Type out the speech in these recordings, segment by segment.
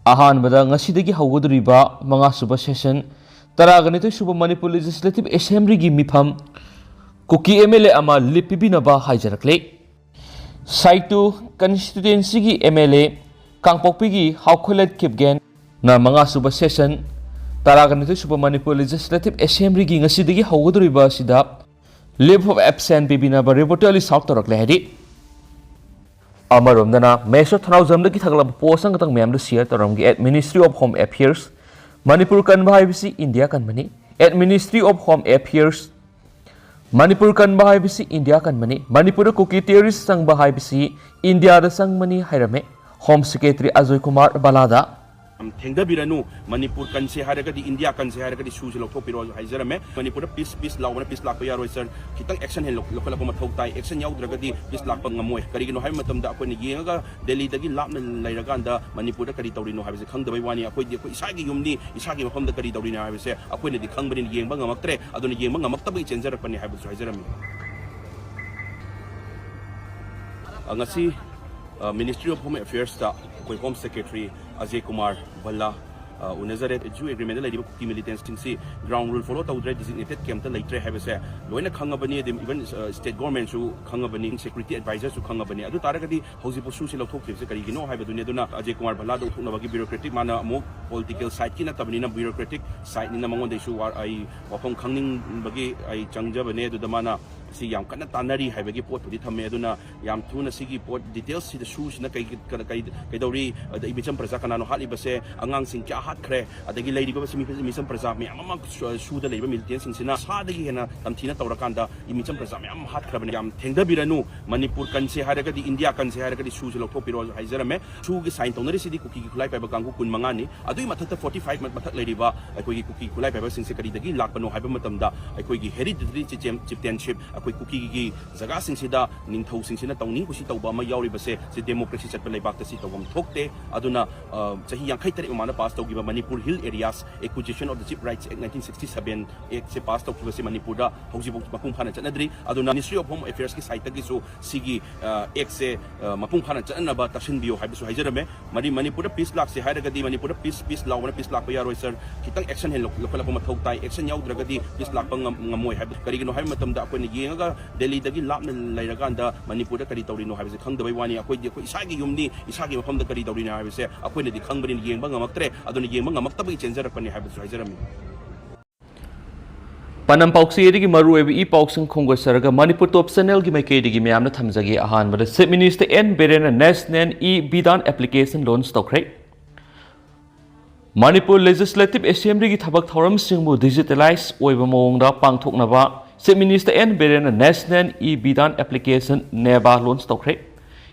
अहानबदा ngasi haugaduriba manga suba session taraganito suba Manipur Legislative Assembly gi mifam Kuki MLA ama pibinaba haijarakle Saitu constituency gi MLA Kangpokpi gi haukolet kipgen na manga suba session taraganito suba Manipur Legislative Assembly gi ngasi haugaduriba sida leave of absent pibinaba reportedly south torakle hadi Amaromdana Maheshor thounaojam ki thaglam posang katang mem share toramgi at Ministry of Home Affairs Manipur kan bahibisi India kan mani at Ministry of Home Affairs Manipur kan bahibisi India kan mani Manipur Kuki terrorist sang bahibisi India da sang mani hairame Home Secretary Ajay Kumar Balada Tengda biranu Manipur kan se haragadi India kan se haragadi suji lokho piro haijarame Manipur peace lawana peace lakpa yaro sir kitang action hen lokala ko mathok tai action yaw dragadi peace lakpa ngamoy karigino hay matam da akoi ni yenga Delhi dagi lapna lairaganda Manipur da kari tawrino habise khangdabay wani akoi isagi yumni isagi mafam da kari tawrino habise akoi ni khangbani yengba ngamaktre aduna yengba ngamaktabai chenjar pani habisu haijarame angasi Ministry of Home Affairs da koi Home Secretary Ajay Kumar Balla Unazaret Jew agreement like Kuki militants see ground rule follow the designated camp later have a say Loina Kangabani even state government to Kangabani security advisors to Kangabani Adu Taragadi Hosi Posushi of Tokyo you know have a Duneduna Ajay Kumar Balado Navagi bureaucratic mana more political side kina tabina bureaucratic side in among the issue are I Wapong Kanging Bagi I Changjabane to the mana si yam kana tanari haibagi pot pudi thame aduna yam thuna sigi pot details si the shoes na kai dauri da imicham praja kana no hali base angang sing kya hat khre adagi lady ba simi imicham praja me amma shoe da leiba miltian sing sina sa dagi hena tamthina tawrakanda imicham praja me am hat khra bani yam thengda biranu Manipur kan se haragadi India kan se haragadi shoes lokho piro haijarame shoe gi sign tonari sidi kuki khulai pa ba kangu kun mangani adui mathata 45 mathak lady ba akoi gi kuki khulai pa ba sing se kari dagi lakpano haiba matamda akoi gi hereditary chieftainship akoi kuki gi jaga sing sida ningthau sing sina tawning kusi tawba ma yauri base se democracy chatpa leibak ta si tawam thokte aduna chahi 53 umana pass tawgiba Manipur hill areas acquisition of the chip rights act 1967 act se pass tawgiba se Manipur da hauji mapung phana chanadri aduna Ministry of Home Affairs ki site gi so sigi act se mapung phana channa ba tashin bio haibisu haijarame Manipur peace lak se hairagadi Manipur peace lawana peace lak pa yaroi sir kitang action hen lokala ko mathok tai action yaw dragadi peace lak pa ngamoy haib karigino hay matam da akoi ni Delhi dagi lapna lairaganda Manipur da kari tawrino habise khangdabai wani akoi isagi yumni isagi mafam da kari tawrino habise akoi ni khangbani yengba ngamaktre aduna yengba ngamaktabai chenjar pani habisu haijarami Panam Pauksi Edigi Maru e Pauksing Kongo Saraga Manipur top channel gi maikei digi mayamna thamjagi ahan bada Chief Minister N Berena National bidan application launch tokre Manipur Legislative Assembly gi thabak thoram singbu digitalize oiba mawngda pangthoknaba Chief Minister N Berena National bidan application neba launch tokre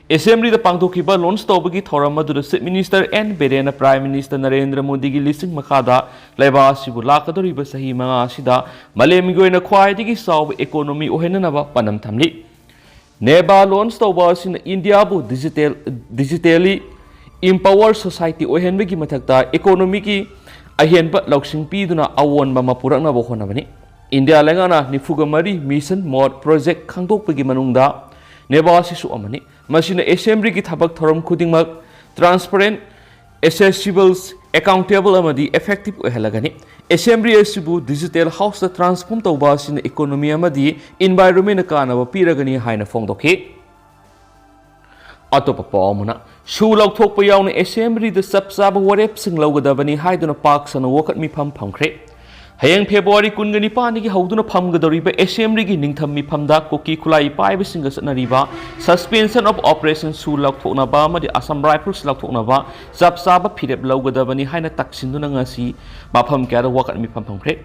Assembly the pangthokiba launch tawbagi thoram madu Chief Minister N Berena Prime Minister Narendra Modi gi listing makada laiba sibu lakadoriba sahi manga sida malem goina khwaidigi saw economy ohenanaba panam thamli neba launch tawba sin India bu digitally empower society ohenbagi mathakta economy ki ahenba lauksing piduna awonba mapurakna bo honabani India lengana nifuga mari mission mod project khangdokpagi manungda neba sisu amani masina assembly ki thabak thoram khudingmak transparent accessible accountable amadi effective ohelagani assembly asibu digital house ta transform tawba sin economy amadi environment kana piragani haina fongdokhi Atopa Pomuna, Shu Lok Tok Payawn Assembly the Subsab Warep Sing Logadabani Hydona Parks and walk at me pump concrete. Hayang February Kungani Paniki Hoduna Pumgadoriba Assembly Ningtam mi Pamda Kuki Kulai Pibe Singers and Riva, suspension of Operation Su Lok Tonabama, the Assam Rifles Lok Tonava, Subsaba Pidep Logadabani Hina Taxindunangasi, Mapam Gada walk at me pump concrete.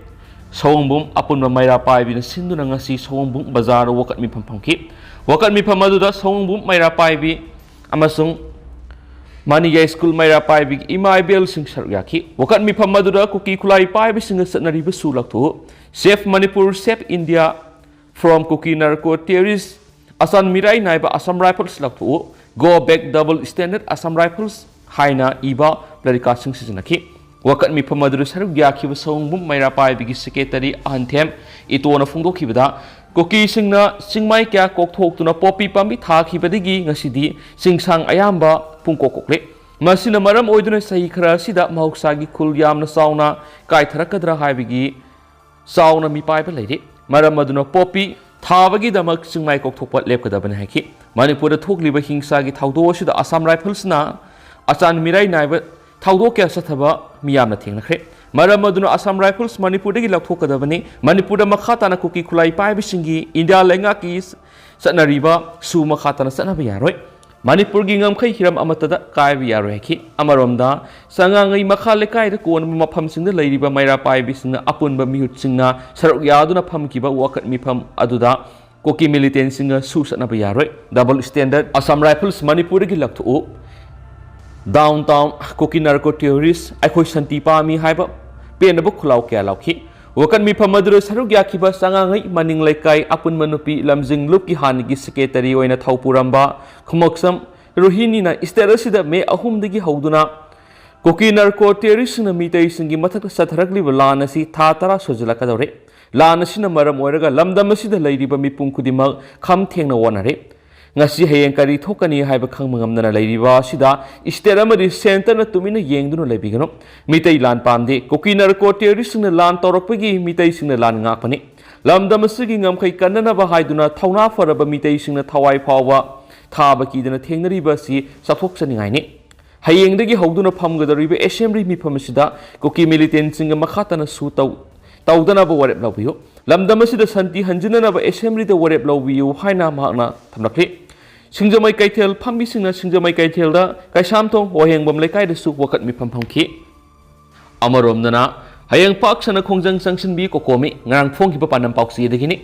Song boom upon the Myra Pibe in a Sindunangasi, Song boom Bazaar walk at me pump concrete. Walk at me Pamaduda, Song boom Myra Pibe. Amasung Maniya School Mayra Pai Big Imai Bell Sing Saryaki, Wakat Mi Pamadura, Kuki Kulai Pai Sing a Sanari Sulak Save Manipur, save India from Kuki Narco terrorists, Asan Mirai Naiba Assam Rifles Laktu, go back double standard Assam Rifles, Haina Iba, Bladicasting Sizanaki. Wakat Mi Pamadura Saryaki was song boom Mayra Pai Big Secretary Antem, it one of Fungo Kibida. Kuki singna singmai kya kok thok tuna popi pambi thaki badigi ngasidi singsang ayamba pungko kokle masina maram oiduna sahi khara sida mahauksagi khul yamna sauna kaitharakadra haibigi sauna mi paiba leire maram aduna popi thabagi damak singmai kokthokpa lepkadabani haiki manipur thokliba hingsagi thaudo sida Assam Rifles na achan mirai naiba thaudo kya sathaba miyamna thengnakhre maram aduna Assam Rifles manipur dagi lathokadabani manipur da makhatana kuki khulai paiba singi India lenga ki satnariba su makhatana satnaba yaroi Manipur gi ngamkhai hiram amatada kaibi yaroi ki amaromda sangangai makha lekai da kon mafam singda leiriba maira paibi singna apunba mihut singna saruk yaduna phamkiba wakat mifam aduda koki militant singa su satnaba yaroi double standard Assam Rifles Manipur gi lakthu downtown koki narco terrorist akhoi santi pami haiba penaba khulau kya lauki wakan mi phamadru saruk yakhiba sangangai maning lekai apun manupi lamjing lupki hanigi secretary oina thaupuramba khumoksam rohini na isterasida me ahumdagi hauduna koki narco terrorist na mitei singi mathak satharakli lana si tha tara sojala kadore lana sina maram oiraga lamdam asida leiriba mipum kudimak kham thengna wonare ngasi hayeng kari thokani haiba khangmangamna leiriba sida isteramadi center na tumina yengduna lebigano mitei lan pamde koki narco terrorist na lan torokpagi mitei singna lan ngakpani lamdam asigi ngamkhai kannana ba haiduna thauna faraba mitei singna thawai phawa thaba kidana thengnariba si sathok saningai ne hayengdagi hauduna phamgadariba assembly mifam sida koki militant singa makhatana su tawdana ba warep lawbiyo lamdam asida santi hanjinana ba assembly da warep lawbiyo haina mahna thamlakli Singjamai kaithel phambi singna singjamai kaithel da kaisamthong wahengbam lekai da su wakat mi phamki amaromdana hayeng pak sana khongjang sangsin bi kokomi ngarang phongki pa panam paksi degini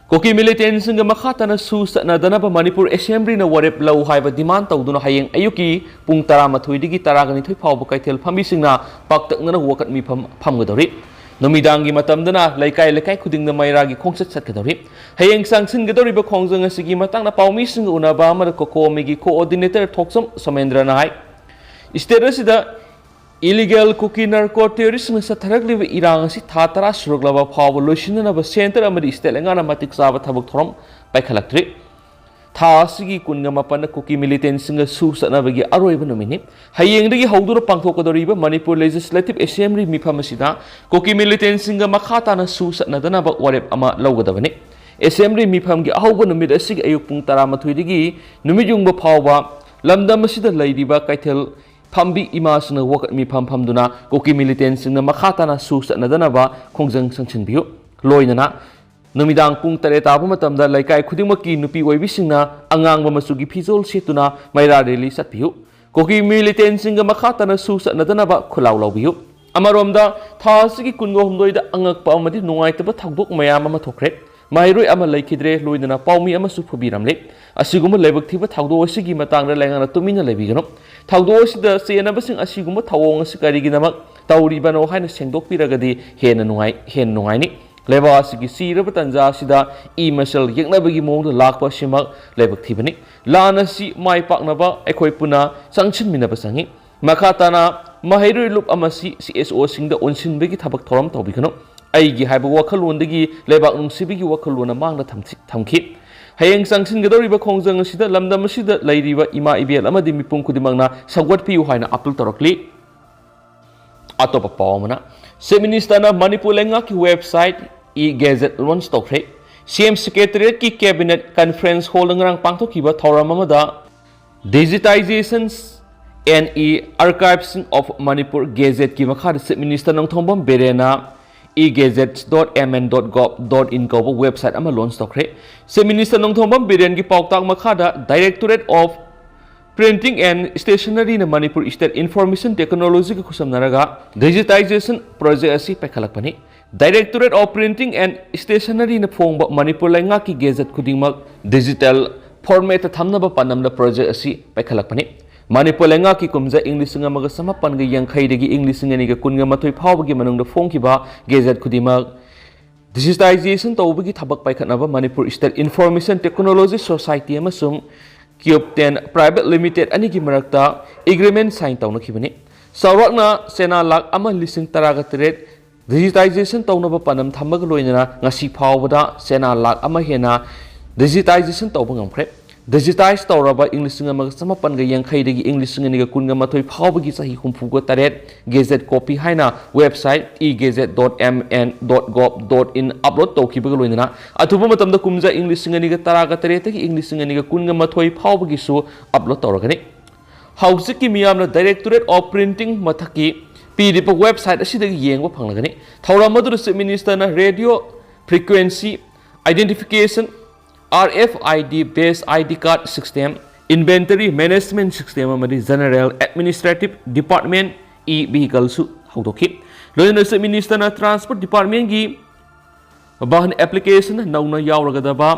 koki militant singa makhatana su satna dana ba Manipur assembly na warep law haiba demand tawduna hayeng ayuki pung 13 digi 12 phawba kaithel phambi singna paktakna wakat mi phamgadori Nomidangi matamdana lekai khudingna mairagi khongsat satkadori hayeng sangsin gadoriba khongjang asigi matangna paumi sing unaba amar kokomigi coordinator thoksam samendra nai isterasida illegal cookie narco terrorist na satharakliba irang asi thatara suruglaba phaw loisinna ba center amadi stelengana matik saba thabak thorom paikhalaktre tha asigi kunga mapana cookie militant singa su satnabagi aroiba nomini hayengdagi haudura pangthokadoriba Manipur Legislative Assembly miphamasida cookie militant singa makhatana su satnadana ba warep ama lawgadabani assembly miphamgi ahauba numit asigi ayuk pung 13 digi numijungba phawba lamdam asida leiriba kaithel phambi imasna wakat mifam phamduna cookie militant singa makhatana su satnadana ba khongjang sangsinbiu loinana Numidang pung tare tabu matamda laikai khudimaki nupi oibisingna angangba masugi phizol setuna maira rally satpiu koki militant singa makhatana su satnadana ba khulaw lawbiu amaromda thasigi kungo humdoida angakpa amadi nungaitaba thagdok mayam ama thokre mairoi ama laikidre loidana paumi ama su phubiramle asiguma laibak thiba thagdo asigi matangda lengana tumina lebigano thagdo asida senabasing asiguma thawong asikariginamak tawribano haina sengdokpiragadi hena nungai ni Leba asigi siraba tanja sida masal yeknabagi mongda lakpa simak lebak thibani lana si mai paknaba ekhoi puna sangchin minaba sangi makhatana mahairu lup amasi CSO singda onsinbagi thabak thoram tawbikano aigi haiba wakhalondagi lebak nungsibigi wakhalona mangna thamki hayeng sangchin gadoriba khongjang sida lamdam sida leiriba ima ibel amadi mipum khudimangna sagwat piu haina apil torokli atopa pawmana Seministana Manipur lenga ki website e-gazette launch tokre CM Secretariat ki cabinet conference hall ngrang pangthokiba thoram amada digitizations and archives of Manipur gazette ki makha Minister Nongthombam Berena e-gazettes.mn.gov.in ko website ama launch tokre Minister Nongthombam Beren ki pauktak makha da Directorate of Printing and Stationery na Manipur State Information Technology ka khusamnaraga digitization project asi paikhalakpani Directorate of Printing and Stationery na phongba Manipur lenga ki gazette khudingmak digital format thamnaba panamna project asi paikhalakpani Manipur lenga ki kumja English nga maga samapan ga yangkhai degi English nga ni ga kunga mathoi phawbagi manungda phongkiba gazette khudingmak digitization tawbagi thabak paikhatnaba Manipur State Information Technology Society amasung Kyopten Private Limited anigi marakta agreement sign tawna khibani sawrakna sena lak ama lising taraga tret digitization tawna ba panam thamag loinana ngasi phawbada sena lak ama hena digitization tawba ngamkhre digitize tawraba English amaga samapan ga yangkhai dagi English nganiga kunga mathoi phawbagi sahi humfuga taret gazette copy haina website egazette.mn.gov.in upload tawkibaga loinana athuba matamda kumja English nganiga taraga taret dagi English nganiga kunga mathoi phawbagi su upload tawragani hausiki miyamna Directorate of Printing mathaki pdp website asidagi yengba phanglagani thawra madura chief minister na radio frequency identification RFID based ID card system, inventory management system amadi general administrative department e-vehicle su haudoki. Loina se minister na transport department gi bahan application nauna yauragadaba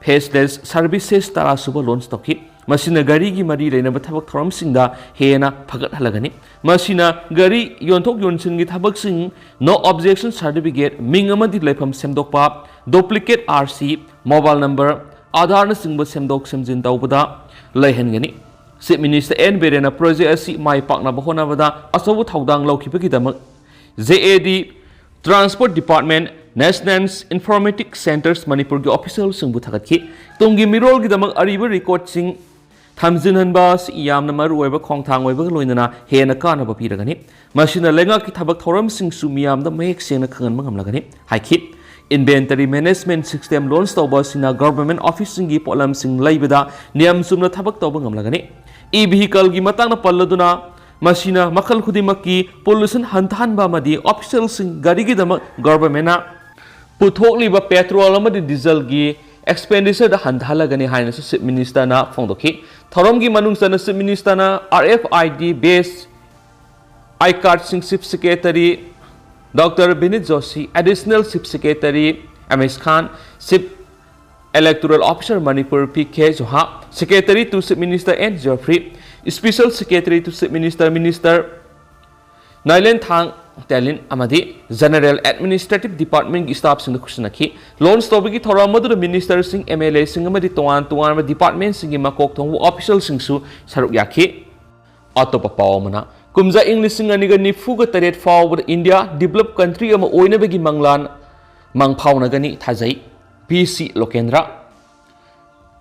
faceless services tara suba launch toki. Masina gari gi mari leina bathabak thoram singda hena phagat halagani. Masina gari yonthok yonsin gi thabak sing no objection certificate ming amadi lepham semdokpa duplicate RC mobile number Aadhaar na singba semdok semjin tawbada laihengani. Chief Minister N Berena project asi mai pakna bahona bada asawu thaudang laukibagi damak JAD Transport Department National Informatics Centers Manipur gi official singbu thagatki tungi mirol gi damak ariba record sing thamjinhanba yamna maru oiba khongthang oiba loinana hena kana ba piragani masina lenga ki thabak thoram sing sumiyam da mayek sena khangan mangamlagani haikit inventory management system launch tawba sina government office singi polam sing laibada niyam sumna thabak tawba ngamlagani e vehicle gi matangna palladuna masina makhal khudimaki pollution hanthanba madi official sing gari gi dama government na puthokliba petrol amadi diesel gi expenditure da hanthalagani haina su chief minister na phongdoki thorom gi manung sana chief minister na RFID based I card sing chief secretary Dr. Binit Joshi, Additional Chief Secretary MS Khan, Chief Electoral Officer Manipur PK Joha, Secretary to Chief Minister N. Geoffrey, Special Secretary to Chief Minister Nailen Thang Telin Amadi, General Administrative Department staff sing Kushanaki, Lone Stobiki Thoramadu Minister Sing MLA Sing Amadi Tuan Department Sing Makok Tongu Official Singsu Sarukyaki, Autopa Paomana. Kumza English nganiga nifuga taret forward India developed country ama oina bagi manglan mangphauna gani thajai PC Lokendra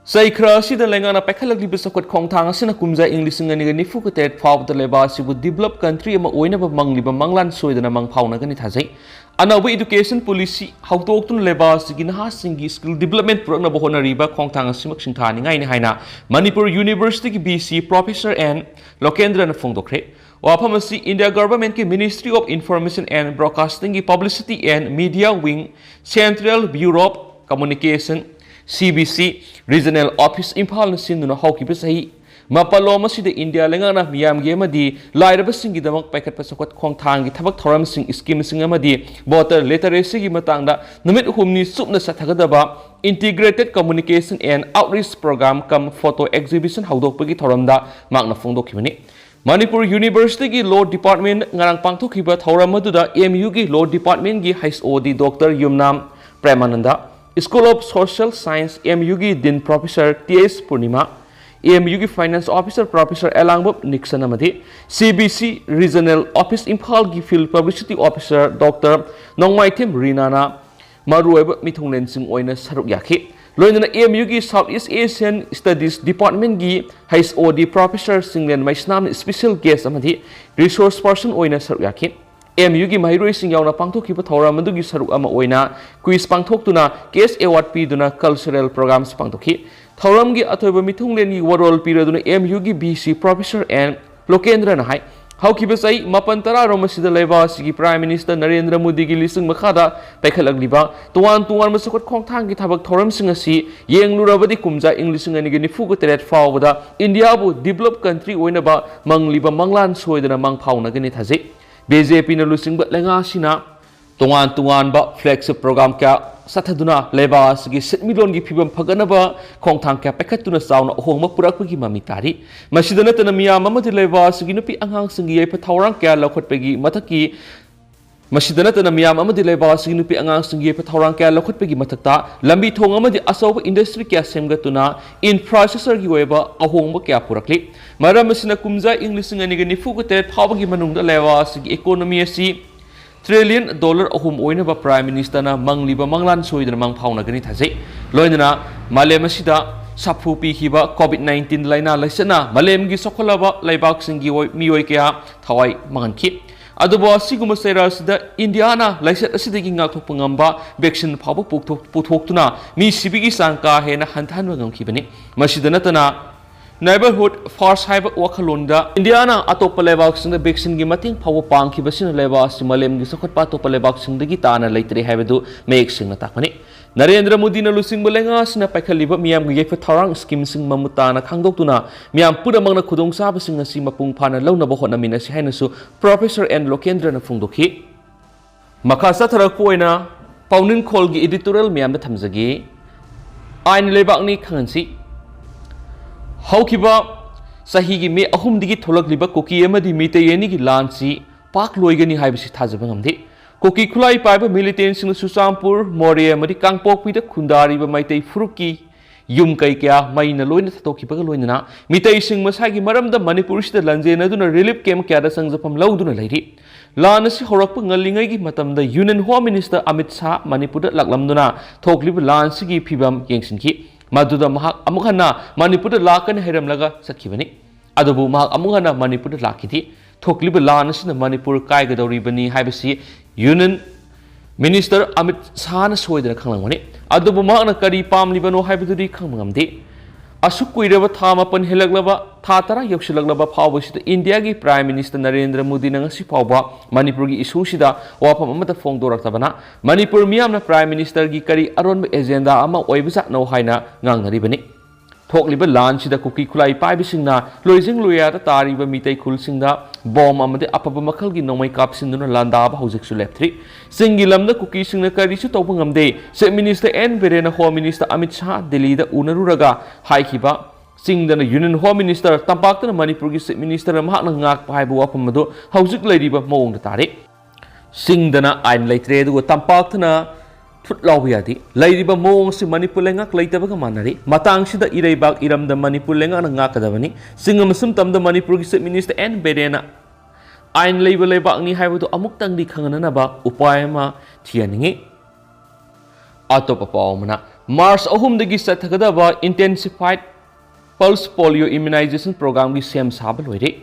Saikra sida lengana pekhalagli bisakot khongthang asina kumza English nganiga nifuga taret forward leba sibu developed country ama oina ba mangliba manglan soidana mangphauna gani thajai Anawa education policy hautoktun leba sigi naha singi skill development program na bahona riba khongthang asimak singthani ngai ni haina Manipur University ki BC Professor N Lokendra na phongdokre Wapamasi India Government ki Ministry of Information and Broadcasting ki Publicity and Media Wing Central Bureau of Communication CBC Regional Office Imphal na sinduna hawki basahi mapaloma sida India lengana miyam gi amadi lairaba singi damak paikat pasakot khongthang gi thabak thoram sing scheme sing amadi voter literacy gi matangda numit humni supna sathagadaba integrated communication and outreach program kam photo exhibition hawdokpagi thoramda makna phongdokhibani Manipur University ki Law Department ngarang pangthokhiba thoram maduda MU ki Law Department ki HOD Dr. Yumnam Premananda School of Social Science MU ki Dean Professor TS Purnima MU ki Finance Officer Professor Elangbob Nixon amadi CBC Regional Office Imphal ki Field Publicity Officer Dr. Nongmaithim Rinana marueba mithunglen sing oina saruk yakhi Loinana MU ki Southeast Asian Studies Department ki HOD Professor Singlen Maisnam Special Guest amadi Resource Person oina saruk yakhi MU ki Mahiroi sing yauna pangthokhiba thoram adugi saruk ama oina quiz pangthoktuna case award piduna cultural programs pangthokhi thoram gi athoiba mithunglen gi warol piraduna MU ki BC Professor N Lokendra na hai Haukiba sai mapantara romasida leba sigi Prime Minister Narendra Modi gi lising makhada paikhalagniba tuan masakot khongthang gi thabak thoram sing asi yenglurabadi kumja English ngani gi nifuga teret fawda India bu developed country oina ba mangliba manglan soidana mangphauna gani thajai BJP na lusing ba lenga sina tuan ba flagship program kya sathaduna leba sigi setmilon gi phibam phaganaba khongthang kya pekhatuna sauna ohongma purakpagi mamitari masidana tana miyam amadi leba sigi nupi anghang singi yai pathawrang kya lakhotpagi mathaki masidana tana miyam amadi leba sigi nupi anghang singi yai pathawrang kya lakhotpagi mathakta lambi thong amadi asoba industry kya semgatuna infrastructure gi weba ahongma kya purakli maram masina kumja English ngani gi nifu ko te phawagi manungda leba sigi economy asi $1 trillion ahum oina Prime Minister na mangliba manglan soidana mangphauna gani thajai loinana malem asida sapu pihiba COVID-19 laina laisana malemgi sokholaba laibaksingi mioi kaya thawai mangankhi adubo siguma serasida Indiana laisat asidagi ngakthokpa ngamba vaccine phawba puthoktuna mi sibigi sangka hena hanthanwa ngamkhibani masida natana neighborhood first haiba wakhalonda Indiana atopa lebaksingda vaccine gi mating phawba pangkhibasina leba simalemgi sokhotpa atopa lebaksingdagi tana leitre haibadu mek singna takmani Narendra Modi na lusing balenga sina paikaliba miyam gi yefa tharang scheme sing mamutana khangdoktuna miyam pudamang na khudong saba sing asi mapung phana launa ba hotna mina si hainasu Professor N Lokendra na phungdokhi makasa tharak poina paunin khol gi editorial miyam da thamjagi ain lebakni khangansi haukiba sahi gi me ahum digi tholakliba koki amadi mitayeni gi lansi pak loigani haibisi thajaba ngamdi Koki Kulai Paiba militants in Susampur, Moria, Madi Kangpok with the Kundari, Maite Fruki, Yum Kaikia, Maina Loin, Toki Pagaloina, Mitay Sing Masagi Maram, the Manipurish, the Lanzana, do not relief came Kadasans upon Lauduna lady. Lanas Horopangallingagi, Matam, the Union Home Minister Amit Sa, Manipur, Laklamduna, Tokli, Lansigi, Pibam, Yangsinki, Maduda Mahak Amukana, Manipur, Lakan, Heramlaga, Sakivani, Adabu Mahak Amukana, Manipur, Lakiti, Tokli, Lanas in the Manipur Kaigadori Bani, Habisi. Union Minister Amit Sana soidana khanglamani adubu makna kari pamlibano haibaduri khangmangamde asuk kuiraba thama pan helaglaba tha tara yokshalaglaba phawbasida India gi Prime Minister Narendra Modi na ngasi phawba Manipur gi issue sida wafam amata phongdoraktabana Manipur miyamna Prime Minister gi kari aron agenda ama oibasa no haina ngangnaribani thokliba lan sida Kuki Kulai paibisingna loising loya ta tariba mitay khulsingda bom amade apaba makhal gi nomai kapsinduna landaba hojiksu lepthri singilamda Kuki singna karisu tawba ngamde se Minister N Berena Home Minister Amit Shah Delhi da unaruraga haikiba singdana Union Home Minister tampaktana Manipur gi se Minister mahakna ngak paibu apamado hojik leiriba mawngda tare singdana ain leitre du tampaktana Lawyadi, Lady Bamong si Manipulenga, Laitabaga Manari, Matang Sida Irebak Iram the Manipulenga and Nakadavani, Singam Sumtam the Manipur Minister and Berena. Ein label lebakni have to Amuktang di Kanganaba, Upayama, Tianingi Atopapamana. Mars Ohum the Gisatagaba intensified pulse polio immunization program with Sam Sabalwede.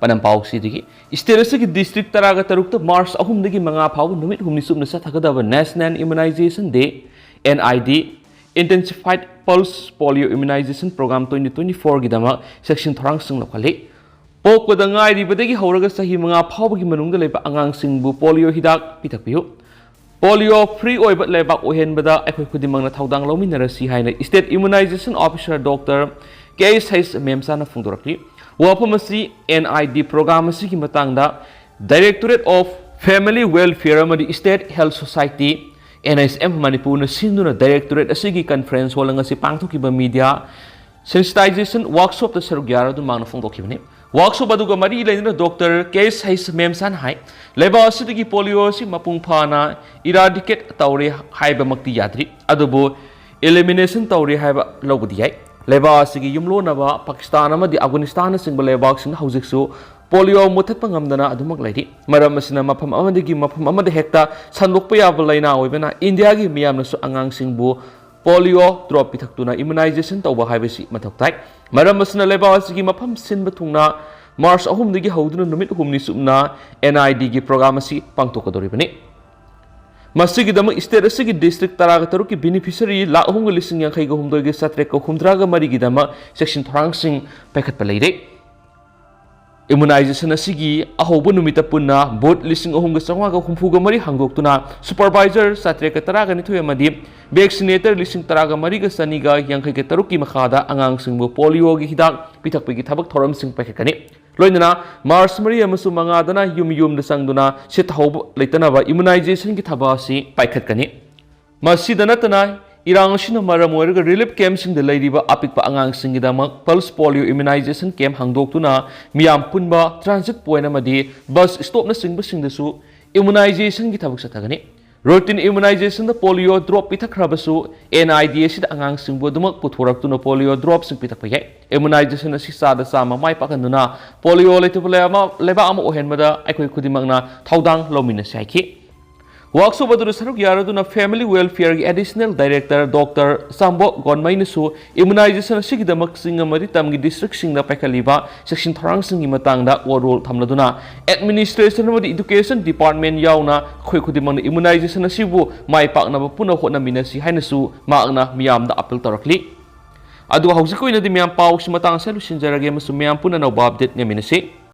Panampaw City, Isterasiki District Taraga Tarukta Mars Ahum the Manga Pow, Numit Humisum Satakada National Immunization Day, NID, Intensified Pulse Polio Immunization Program 2024 Gidama, Section Trangsung Locale. Pok with the Ngai, Badegi Horaga Sahi Manga Pow Gimanunga Leba Angang Singbu Polio Hidak Pitapiu. Polio free oil but Leba Ohen Bada Equidimana Taudang Lominarasi Haina, State Immunization Officer Dr. Case Hayes Memsana Fundorakli. Wapamasi NID program asigi matangda Directorate of Family Welfare amadi State Health Society NSM Manipur na sinduna Directorate asigi conference wala nga si pangthokiba media sensitization workshop ta sarugyara du mangna phongdokhibani workshop aduga mari laina Dr. Case Hayes Memsan hai leba asidigi polio si mapung phana eradicate tawre haiba makti yadri adubo elimination tawre haiba lobudi yai Leba sigi yumlo naba Pakistan amadi Afghanistan singba lebak sing haujiksu polio muthatpa ngamdana adumak laidi maram asina mafam amadigi mafam amade hekta sandokpa yaba laina oibena India gi miyamna su angang singbu polio drop pithaktuna immunization tawba haibasi mathoktai maram asina leba sigi mafam sinba thungna March ahum digi hauduna numit humni sumna NID gi program asi pangtokadoribani Masigidama state asigi district taraga taruki beneficiary la ahunga lising yang kai gahum doige satre ko khumdraga mari gidama section thrangsing packet palaire immunization asigi ahobu numita punna board lising ahunga sangwa ga khumfuga mari hangdoktuna supervisor satre ka taraga ni thoya madi vaccinator lising taraga mari ga saniga yang kai ka taruki makhada angang singbo polio gi hidak pitak pigi thabak thoram sing packet kani Loinana, Mars Maria Masumangadana, Yum the Sangduna, Sit Hope, Latanava, immunization Gitabasi, Paikatkani. Masidanatana, Irang Shinamara Morga relief camps in the Ladyba, Apik Angang Singidama, Pulse Polio Immunization Camp Hangdoktuna, Miam Punba, Transit Poenamadi, Bus Stop Nursing Busing the Su, Immunization Gitabusatagani. Routine immunization the polio drop pitakrabasu, NID sid angang singbo dumak puthurak tu no polio drops in pitapaya. Immunization na sisada sama mai pakanduna polio letubulema leba ama ohen mada aikoi kudimangna thaudang lomina saiki. Workshop aduna saruk yaraduna Family Welfare gi Additional Director Dr. Sambo Gonmainasu immunization asigidamak singamari tamgi district singda paikaliba section tharang singi matangda warol thamladuna administration amadi education department yauna khoi khudimang immunization asibu mai pakna puna hotna minasi hainasu maakna miyamda appeal tarakli adu hausi koina di miyam paw simatang selu sinjarage masu miyam puna no update ngaminasi